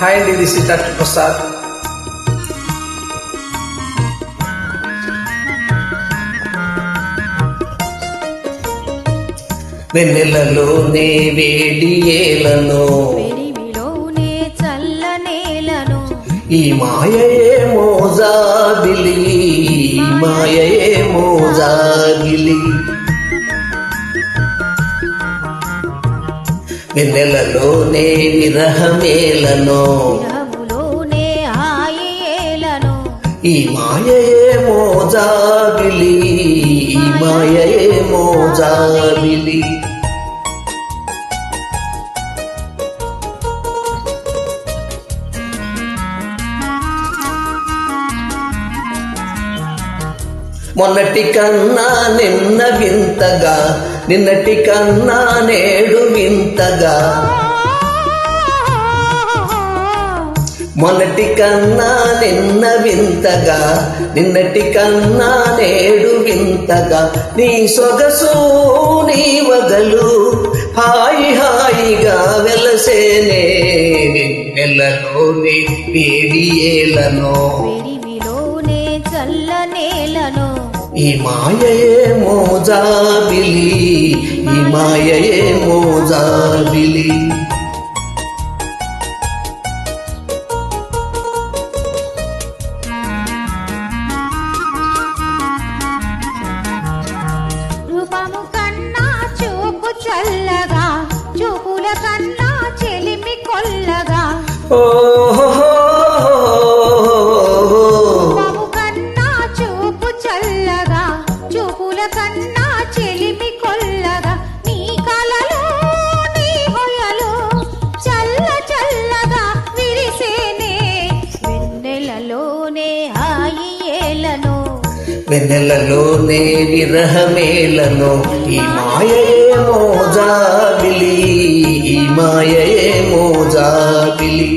Hi అండి, this is doctor Prasad. వెన్నెలలోనే వేడి ఏలను, వెరివిలోనే చల్లనేలను, ఈ మాయయే మోజాబిలి, ఈ మాయయే మోజాబిలి. వెన్నెలలోనే విరహమేలను, విరహములోనే హాయేలను, ఈ మాయయే మోజాబిలి, ఈ మాయయే మోజాబిలి. మొన్నటి కన్నా నిన్న వింతగా, నిన్నటి కన్నా నేడు వింతగా. మొన్నటి కన్నా నిన్న వింతగా, నిన్నటి కన్నా నేడు వింతగా. నీ సొగసు నీ వగలు హాయి హాయిగా వెలసేనే, వెన్నెలలోని వేడి ఏలను, వెరివిలోనే చల్లనేలను, ఈ మాయయే మోజాబిలి, ఈ మాయయే మోజాబిలి. రూపము కన్నా చూపు చల్లగా, చూపుల కన్నా చెలిమి కొల్లగా. రూపము కన్నా చూపు చల్లగా, చూపుల కన్నా చెలిమి కొల్లగా. నీ కలలు నీ హొయలు చల్ల చల్లగా విరిసేనే, వెన్నెలలోనే హాయి ఏలను, వెన్నెలలోనే విరహమేలను, ఈ మాయయే మోజాబిలి, ఈ మాయయే మోజాబిలి.